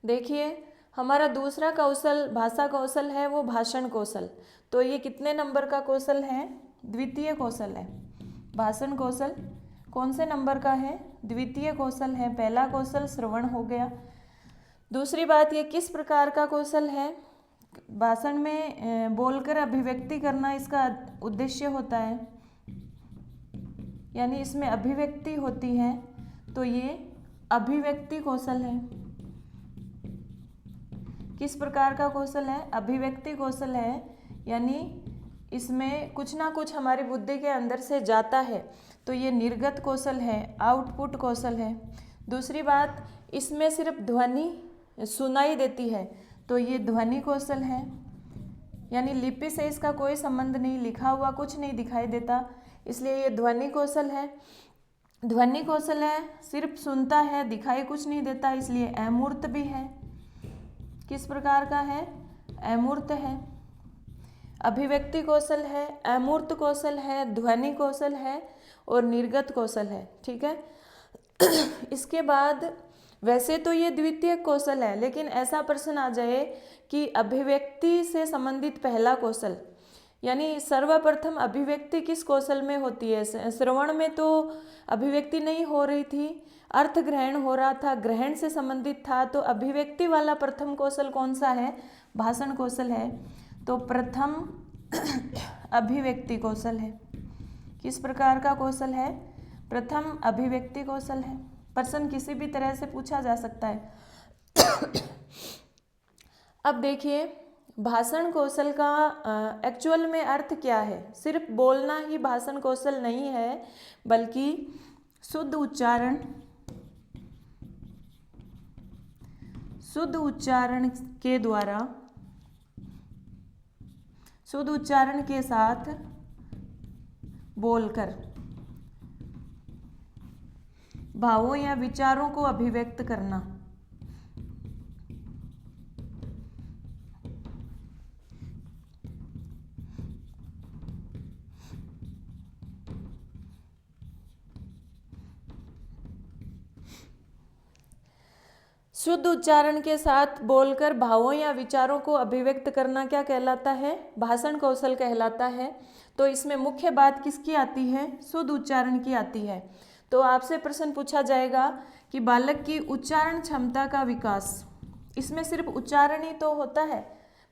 देखिए, हमारा दूसरा कौशल भाषा कौशल है वो भाषण कौशल। तो ये कितने नंबर का कौशल है? द्वितीय कौशल है। भाषण कौशल कौन से नंबर का है? द्वितीय कौशल है। पहला कौशल श्रवण हो गया। दूसरी बात, ये किस प्रकार का कौशल है? भाषण में बोलकर अभिव्यक्ति करना इसका उद्देश्य होता है, यानी इसमें अभिव्यक्ति होती है, तो ये अभिव्यक्ति कौशल है। किस प्रकार का कौशल है? अभिव्यक्ति कौशल है, यानी इसमें कुछ ना कुछ हमारी बुद्धि के अंदर से जाता है, तो ये निर्गत कौशल है, आउटपुट कौशल है। दूसरी बात, इसमें सिर्फ ध्वनि सुनाई देती है, तो ये ध्वनि कौशल है, यानी लिपि से इसका कोई संबंध नहीं, लिखा हुआ कुछ नहीं दिखाई देता, इसलिए ये ध्वनि कौशल है। ध्वनि कौशल है, सिर्फ सुनता है, दिखाई कुछ नहीं देता, इसलिए अमूर्त भी है। किस प्रकार का है? अमूर्त है। अभिव्यक्ति कौशल है, अमूर्त कौशल है, ध्वनि कौशल है और निर्गत कौशल है। ठीक है। इसके बाद वैसे तो ये द्वितीय कौशल है, लेकिन ऐसा प्रश्न आ जाए कि अभिव्यक्ति से संबंधित पहला कौशल, यानी सर्वप्रथम अभिव्यक्ति किस कौशल में होती है? श्रवण में तो अभिव्यक्ति नहीं हो रही थी, अर्थ ग्रहण हो रहा था, ग्रहण से संबंधित था, तो अभिव्यक्ति वाला प्रथम कौशल कौन सा है? भाषण कौशल है। तो प्रथम अभिव्यक्ति कौशल है। किस प्रकार का कौशल है? प्रथम अभिव्यक्ति कौशल है। प्रश्न किसी भी तरह से पूछा जा सकता है। अब देखिए, भाषण कौशल का एक्चुअल में अर्थ क्या है? सिर्फ बोलना ही भाषण कौशल नहीं है, बल्कि शुद्ध उच्चारण, शुद्ध उच्चारण के द्वारा, शुद्ध उच्चारण के साथ बोलकर भावों या विचारों को अभिव्यक्त करना। शुद्ध उच्चारण के साथ बोलकर भावों या विचारों को अभिव्यक्त करना क्या कहलाता है? भाषण कौशल कहलाता है। तो इसमें मुख्य बात किसकी आती है? शुद्ध उच्चारण की आती है। तो आपसे प्रश्न पूछा जाएगा कि बालक की उच्चारण क्षमता का विकास, इसमें सिर्फ उच्चारण ही तो होता है,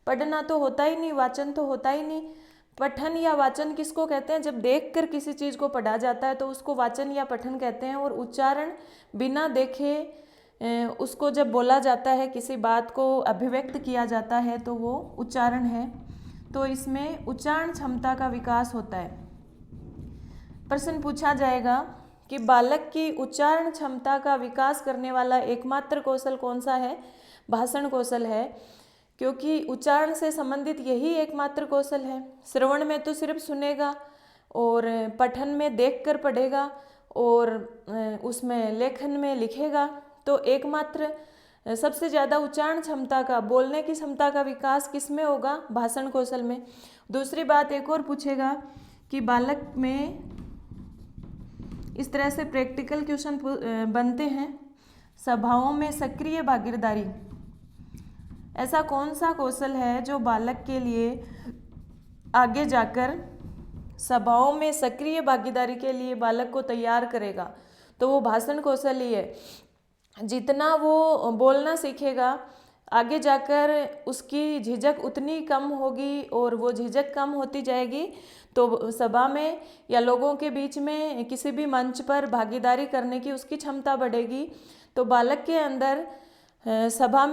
पढ़ना तो होता ही नहीं, वाचन तो होता ही नहीं। पठन या वाचन किसको कहते हैं? जब देखकर किसी चीज़ को पढ़ा जाता है तो उसको वाचन या पठन कहते हैं, और उच्चारण बिना देखे उसको जब बोला जाता है, किसी बात को अभिव्यक्त किया जाता है, तो वो उच्चारण है। तो इसमें उच्चारण क्षमता का विकास होता है। प्रश्न पूछा जाएगा कि बालक की उच्चारण क्षमता का विकास करने वाला एकमात्र कौशल कौन सा है? भाषण कौशल है, क्योंकि उच्चारण से संबंधित यही एकमात्र कौशल है। श्रवण में तो सिर्फ सुनेगा, और पठन में देखकर पढ़ेगा, और उसमें लेखन में लिखेगा। तो एकमात्र सबसे ज़्यादा उच्चारण क्षमता का, बोलने की क्षमता का विकास किस में होगा? भाषण कौशल में। दूसरी बात एक और पूछेगा कि बालक में, इस तरह से प्रैक्टिकल क्वेश्चन बनते हैं, सभाओं में सक्रिय भागीदारी, ऐसा कौन सा कौशल है जो बालक के लिए आगे जाकर सभाओं में सक्रिय भागीदारी के लिए बालक को तैयार करेगा? तो वो भाषण कौशल ही है। जितना वो बोलना सीखेगा, आगे जाकर उसकी झिझक उतनी कम होगी, और वो झिझक कम होती जाएगी, तो सभा में या लोगों के बीच में किसी भी मंच पर भागीदारी करने की उसकी क्षमता बढ़ेगी। तो बालक के अंदर सभा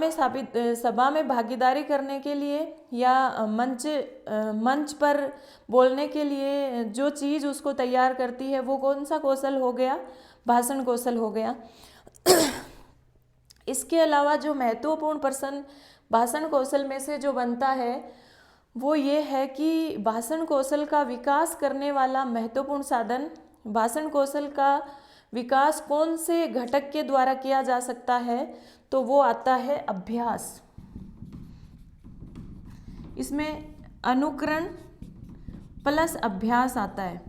में भागीदारी करने के लिए या मंच पर बोलने के लिए जो चीज़ उसको तैयार करती है, वो कौन सा कौशल हो गया? भाषण कौशल हो गया। इसके अलावा जो महत्वपूर्ण प्रश्न भाषण कौशल में से जो बनता है, वो ये है कि भाषण कौशल का विकास करने वाला महत्वपूर्ण साधन, भाषण कौशल का विकास कौन से घटक के द्वारा किया जा सकता है? तो वो आता है अभ्यास। इसमें अनुकरण प्लस अभ्यास आता है,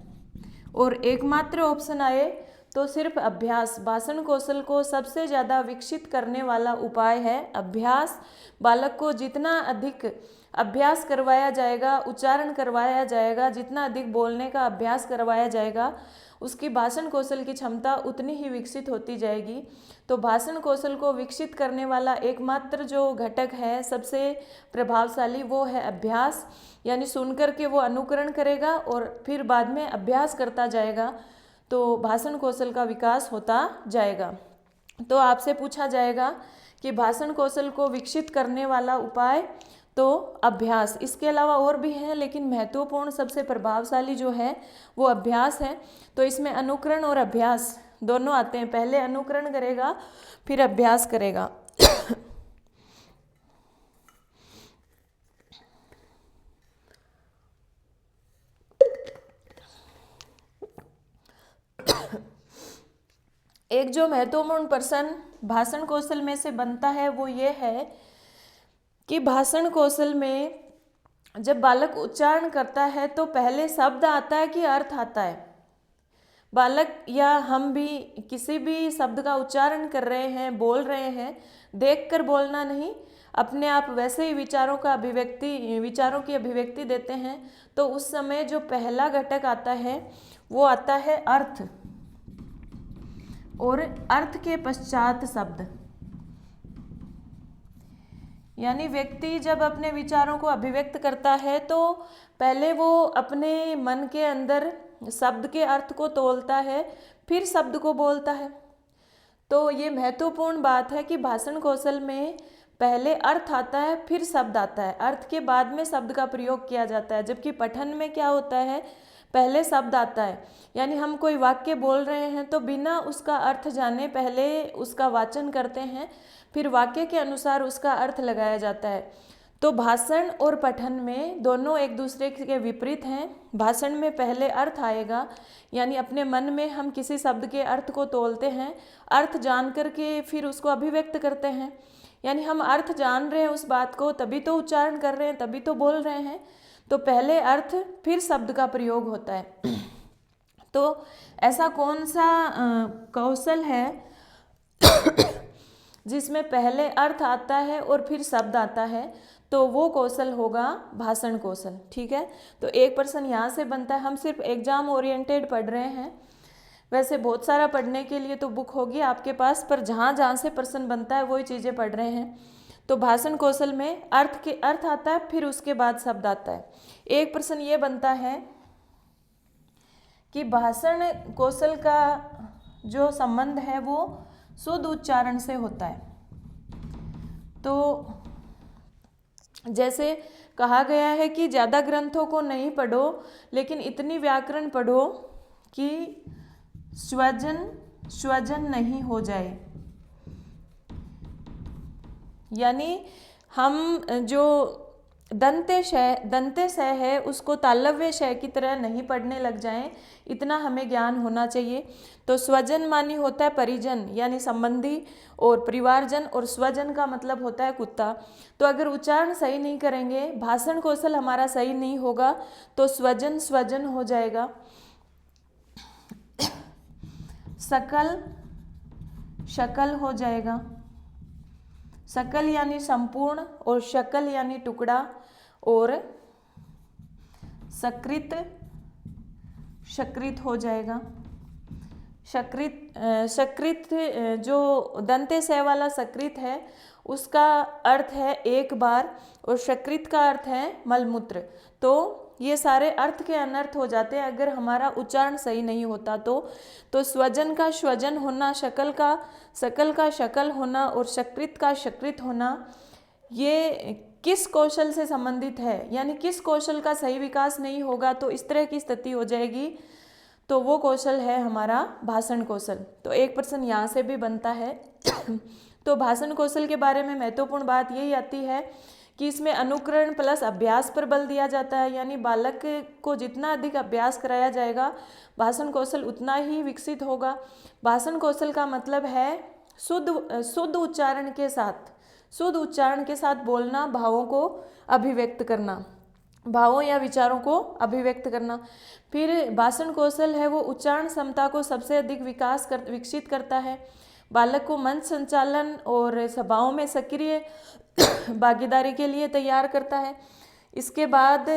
और एकमात्र ऑप्शन आए तो सिर्फ अभ्यास। भाषण कौशल को सबसे ज़्यादा विकसित करने वाला उपाय है अभ्यास। बालक को जितना अधिक अभ्यास करवाया जाएगा, उच्चारण करवाया जाएगा, जितना अधिक बोलने का अभ्यास करवाया जाएगा, उसकी भाषण कौशल की क्षमता उतनी ही विकसित होती जाएगी। तो भाषण कौशल को विकसित करने वाला एकमात्र जो घटक है सबसे प्रभावशाली, वो है अभ्यास। यानी सुनकर के वो अनुकरण करेगा और फिर बाद में अभ्यास करता जाएगा, तो भाषण कौशल का विकास होता जाएगा। तो आपसे पूछा जाएगा कि भाषण कौशल को विकसित करने वाला उपाय, तो अभ्यास। इसके अलावा और भी हैं, लेकिन महत्वपूर्ण सबसे प्रभावशाली जो है वो अभ्यास है। तो इसमें अनुकरण और अभ्यास दोनों आते हैं। पहले अनुकरण करेगा फिर अभ्यास करेगा। एक जो महत्वपूर्ण प्रश्न भाषण कौशल में से बनता है वो ये है कि भाषण कौशल में जब बालक उच्चारण करता है तो पहले शब्द आता है कि अर्थ आता है। बालक या हम भी किसी भी शब्द का उच्चारण कर रहे हैं, बोल रहे हैं, देखकर बोलना नहीं, अपने आप वैसे ही विचारों की अभिव्यक्ति देते हैं। तो उस समय जो पहला घटक आता है वो आता है अर्थ, और अर्थ के पश्चात शब्द। यानी व्यक्ति जब अपने विचारों को अभिव्यक्त करता है तो पहले वो अपने मन के अंदर शब्द के अर्थ को तोलता है, फिर शब्द को बोलता है। तो ये महत्वपूर्ण बात है कि भाषण कौशल में पहले अर्थ आता है फिर शब्द आता है, अर्थ के बाद में शब्द का प्रयोग किया जाता है। जबकि पठन में क्या होता है, पहले शब्द आता है। यानी हम कोई वाक्य बोल रहे हैं तो बिना उसका अर्थ जाने पहले उसका वाचन करते हैं, फिर वाक्य के अनुसार उसका अर्थ लगाया जाता है। तो भाषण और पठन में दोनों एक दूसरे के विपरीत हैं। भाषण में पहले अर्थ आएगा, यानी अपने मन में हम किसी शब्द के अर्थ को तोलते हैं, अर्थ जान करके फिर उसको अभिव्यक्त करते हैं। यानी हम अर्थ जान रहे हैं उस बात को, तभी तो उच्चारण कर रहे हैं, तभी तो बोल रहे हैं। तो पहले अर्थ फिर शब्द का प्रयोग होता है। तो ऐसा कौन सा कौशल है जिसमें पहले अर्थ आता है और फिर शब्द आता है, तो वो कौशल होगा भाषण कौशल। ठीक है, तो एक प्रश्न यहाँ से बनता है। हम सिर्फ एग्जाम ओरिएंटेड पढ़ रहे हैं, वैसे बहुत सारा पढ़ने के लिए तो बुक होगी आपके पास, पर जहाँ जहाँ से प्रश्न बनता है वही चीज़ें पढ़ रहे हैं। तो भाषण कौशल में अर्थ आता है, फिर उसके बाद शब्द आता है। एक प्रश्न ये बनता है कि भाषण कौशल का जो संबंध है वो शुद्ध उच्चारण से होता है। तो जैसे कहा गया है कि ज़्यादा ग्रंथों को नहीं पढ़ो, लेकिन इतनी व्याकरण पढ़ो कि स्वजन नहीं हो जाए। यानी हम जो दंते श है उसको तालव्य श की तरह नहीं पढ़ने लग जाएं, इतना हमें ज्ञान होना चाहिए। तो स्वजन मानी होता है परिजन यानी संबंधी, और परिवारजन, और स्वजन का मतलब होता है कुत्ता। तो अगर उच्चारण सही नहीं करेंगे, भाषण कौशल हमारा सही नहीं होगा, तो स्वजन हो जाएगा। शकल हो जाएगा। सकल यानी संपूर्ण, और शकल यानी टुकड़ा, और सकृत हो जाएगा। सकृत जो दंते स वाला सकृत है उसका अर्थ है एक बार, और सकृत का अर्थ है मलमूत्र। तो ये सारे अर्थ के अनर्थ हो जाते हैं अगर हमारा उच्चारण सही नहीं होता। तो स्वजन का स्वजन होना, सकल का शकल होना, और सकृत का सकृत होना, ये किस कौशल से संबंधित है, यानी किस कौशल का सही विकास नहीं होगा तो इस तरह की स्थिति हो जाएगी, तो वो कौशल है हमारा भाषण कौशल। तो एक प्रश्न यहाँ से भी बनता है। तो भाषण कौशल के बारे में महत्वपूर्ण बात यही आती है कि इसमें अनुकरण प्लस अभ्यास पर बल दिया जाता है। यानी बालक को जितना अधिक अभ्यास कराया जाएगा, भाषण कौशल उतना ही विकसित होगा। भाषण कौशल का मतलब है शुद्ध उच्चारण के साथ बोलना, भावों को अभिव्यक्त करना। भावों या विचारों को अभिव्यक्त करना। फिर भाषण कौशल है वो उच्चारण क्षमता को सबसे अधिक विकसित करता है। बालक को मंच संचालन और सभाओं में सक्रिय भागीदारी के लिए तैयार करता है। इसके बाद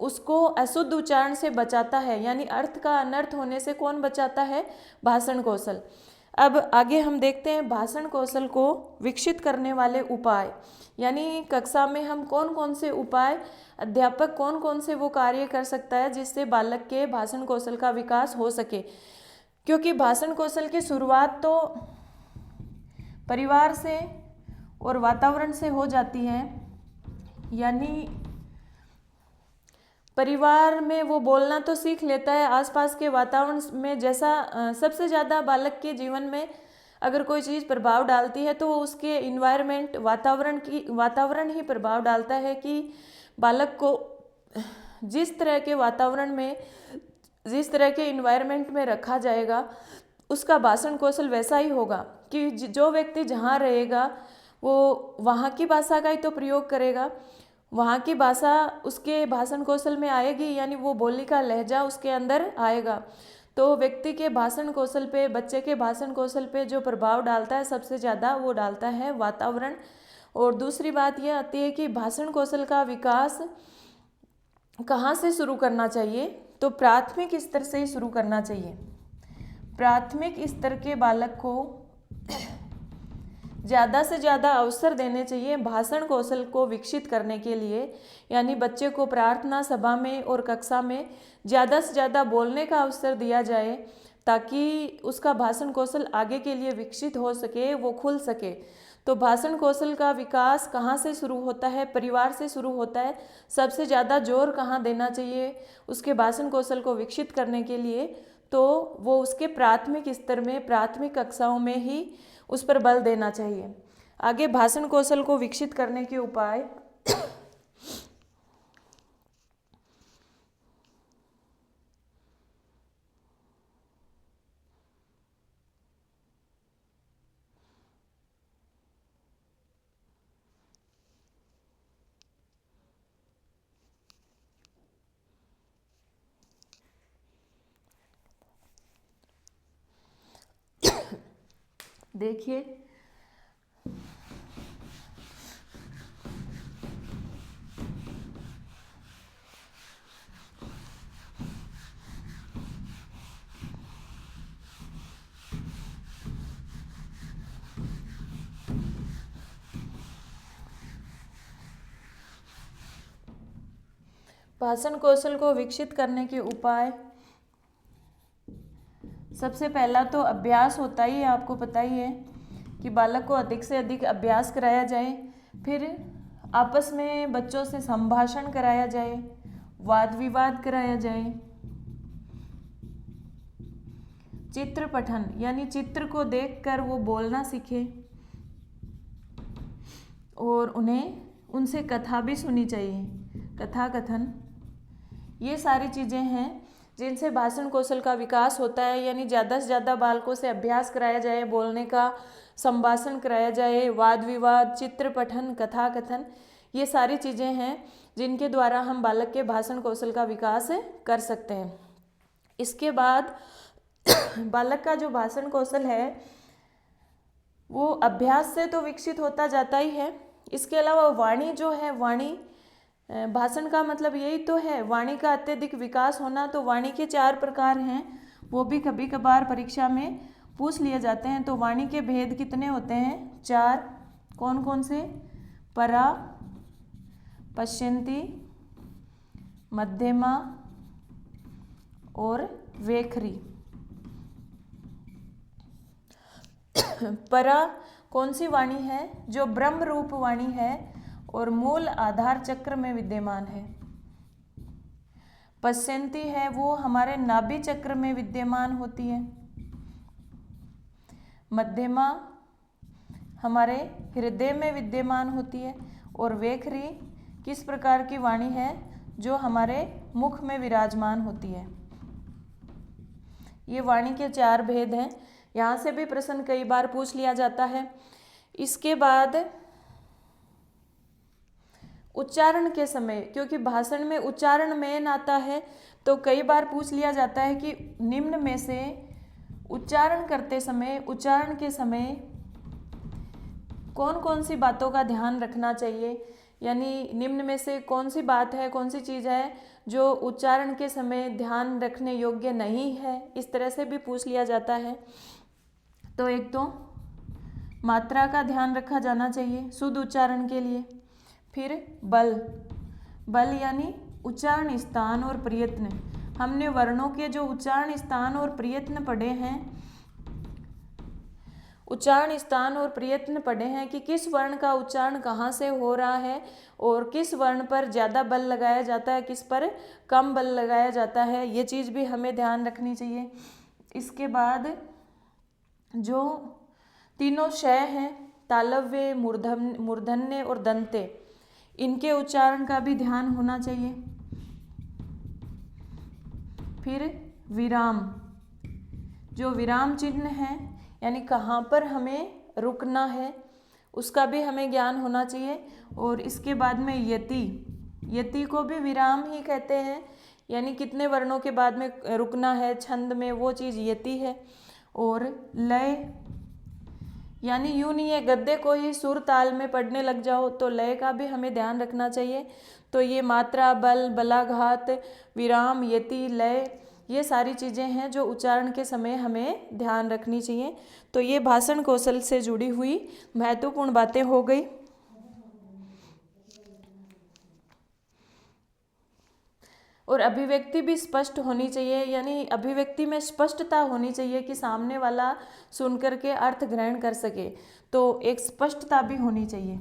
उसको अशुद्ध उच्चारण से बचाता है, यानी अर्थ का अनर्थ होने से कौन बचाता है? भाषण कौशल। अब आगे हम देखते हैं भाषण कौशल को विकसित करने वाले उपाय, यानी कक्षा में हम कौन कौन से उपाय, अध्यापक कौन कौन से वो कार्य कर सकता है जिससे बालक के भाषण कौशल का विकास हो सके। क्योंकि भाषण कौशल की शुरुआत तो परिवार से और वातावरण से हो जाती है, यानी परिवार में वो बोलना तो सीख लेता है, आसपास के वातावरण में जैसा सबसे ज़्यादा बालक के जीवन में अगर कोई चीज़ प्रभाव डालती है तो वो उसके इन्वायरमेंट, वातावरण ही प्रभाव डालता है कि बालक को जिस तरह के वातावरण में, जिस तरह के इन्वायरमेंट में रखा जाएगा उसका भाषण कौशल वैसा ही होगा कि जो व्यक्ति जहाँ रहेगा वो वहाँ की भाषा का ही तो प्रयोग करेगा, वहाँ की भाषा उसके भाषण कौशल में आएगी, यानी वो बोली का लहजा उसके अंदर आएगा। तो व्यक्ति के भाषण कौशल पे, बच्चे के भाषण कौशल पे जो प्रभाव डालता है सबसे ज़्यादा वो डालता है वातावरण। और दूसरी बात यह आती है कि भाषण कौशल का विकास कहाँ से शुरू करना चाहिए? तो प्राथमिक स्तर से ही शुरू करना चाहिए। प्राथमिक स्तर के बालक को ज़्यादा से ज़्यादा अवसर देने चाहिए भाषण कौशल को विकसित करने के लिए, यानी बच्चे को प्रार्थना सभा में और कक्षा में ज़्यादा से ज़्यादा बोलने का अवसर दिया जाए ताकि उसका भाषण कौशल आगे के लिए विकसित हो सके, वो खुल सके। तो भाषण कौशल का विकास कहाँ से शुरू होता है? परिवार से शुरू होता है। सबसे ज़्यादा जोर कहाँ देना चाहिए उसके भाषण कौशल को विकसित करने के लिए? तो वो उसके प्राथमिक स्तर में, प्राथमिक कक्षाओं में ही उस पर बल देना चाहिए। आगे भाषण कौशल को विकसित करने के उपाय। देखिए भाषण कौशल को विकसित करने के उपाय, सबसे पहला तो अभ्यास होता ही है, आपको पता ही है कि बालक को अधिक से अधिक अभ्यास कराया जाए। फिर आपस में बच्चों से संभाषण कराया जाए, वाद विवाद कराया जाए। चित्र पठन, यानी चित्र को देखकर वो बोलना सीखे और उन्हें उनसे कथा भी सुनी चाहिए, कथा कथन। ये सारी चीज़ें हैं जिनसे भाषण कौशल का विकास होता है, यानी ज़्यादा से ज़्यादा बालकों से अभ्यास कराया जाए, बोलने का, संभाषण कराया जाए, वाद विवाद, चित्र पठन, कथा कथन। ये सारी चीज़ें हैं जिनके द्वारा हम बालक के भाषण कौशल का विकास कर सकते हैं। इसके बाद बालक का जो भाषण कौशल है वो अभ्यास से तो विकसित होता जाता ही है। इसके अलावा वाणी जो है, वाणी, भाषण का मतलब यही तो है, वाणी का अत्यधिक विकास होना। तो वाणी के 4 प्रकार हैं, वो भी कभी कभार परीक्षा में पूछ लिए जाते हैं। तो वाणी के भेद कितने होते हैं? 4। कौन कौन से? परा, पश्यन्ती, मध्यमा और वेखरी। परा कौन सी वाणी है? जो ब्रह्म रूप वाणी है और मूल आधार चक्र में विद्यमान है। पश्यन्ती है वो हमारे नाभि चक्र में विद्यमान होती है। मध्यमा हमारे हृदय में विद्यमान होती है। और वेखरी किस प्रकार की वाणी है? जो हमारे मुख में विराजमान होती है। ये वाणी के 4 भेद हैं। यहाँ से भी प्रश्न कई बार पूछ लिया जाता है। इसके बाद उच्चारण के समय, क्योंकि भाषण में उच्चारण मेन आता है, तो कई बार पूछ लिया जाता है कि निम्न में से उच्चारण करते समय, उच्चारण के समय कौन कौन सी बातों का ध्यान रखना चाहिए, यानी निम्न में से कौन सी बात है, कौन सी चीज़ है जो उच्चारण के समय ध्यान रखने योग्य नहीं है, इस तरह से भी पूछ लिया जाता है। तो एक तो मात्रा का ध्यान रखा जाना चाहिए शुद्ध उच्चारण के लिए। फिर बल, बल यानी उच्चारण स्थान और प्रयत्न। हमने वर्णों के जो उच्चारण स्थान और प्रयत्न पढ़े हैं, उच्चारण स्थान और प्रयत्न पढ़े हैं कि किस वर्ण का उच्चारण कहाँ से हो रहा है और किस वर्ण पर ज़्यादा बल लगाया जाता है, किस पर कम बल लगाया जाता है, ये चीज़ भी हमें ध्यान रखनी चाहिए। इसके बाद जो तीनों शय हैं, तालव्य, मूर्धन्य और दंते, इनके उच्चारण का भी ध्यान होना चाहिए। फिर विराम, जो विराम चिन्ह है यानी कहाँ पर हमें रुकना है, उसका भी हमें ज्ञान होना चाहिए। और इसके बाद में यति, यति को भी विराम ही कहते हैं, यानी कितने वर्णों के बाद में रुकना है छंद में, वो चीज़ यति है। और लय, यानी यूँ नहीं है गद्य को ही सुर ताल में पढ़ने लग जाओ, तो लय का भी हमें ध्यान रखना चाहिए। तो ये मात्रा, बल, बलाघात, विराम, यति, लय, ये सारी चीज़ें हैं जो उच्चारण के समय हमें ध्यान रखनी चाहिए। तो ये भाषण कौशल से जुड़ी हुई महत्वपूर्ण बातें हो गई। और अभिव्यक्ति भी स्पष्ट होनी चाहिए, यानी अभिव्यक्ति में स्पष्टता होनी चाहिए कि सामने वाला सुन करके अर्थ ग्रहण कर सके, तो एक स्पष्टता भी होनी चाहिए।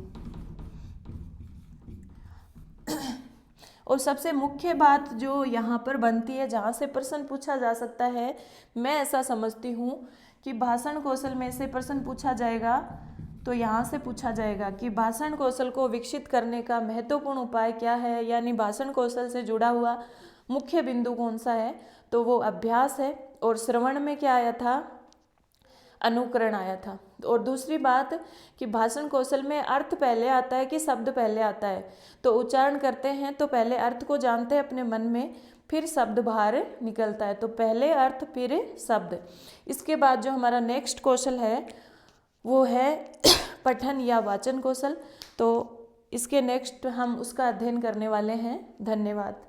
और सबसे मुख्य बात जो यहाँ पर बनती है, जहाँ से प्रश्न पूछा जा सकता है, मैं ऐसा समझती हूँ कि भाषण कौशल में से प्रश्न पूछा जाएगा, तो यहाँ से पूछा जाएगा कि भाषण कौशल को विकसित करने का महत्वपूर्ण उपाय क्या है, यानी भाषण कौशल से जुड़ा हुआ मुख्य बिंदु कौन सा है, तो वो अभ्यास है। और श्रवण में क्या आया था, अनुकरण आया था। और दूसरी बात कि भाषण कौशल में अर्थ पहले आता है कि शब्द पहले आता है, तो उच्चारण करते हैं तो पहले अर्थ को जानते हैं अपने मन में, फिर शब्द बाहर निकलता है, तो पहले अर्थ फिर शब्द। इसके बाद जो हमारा नेक्स्ट कौशल है वो है पठन या वाचन कौशल, तो इसके नेक्स्ट हम उसका अध्ययन करने वाले हैं। धन्यवाद।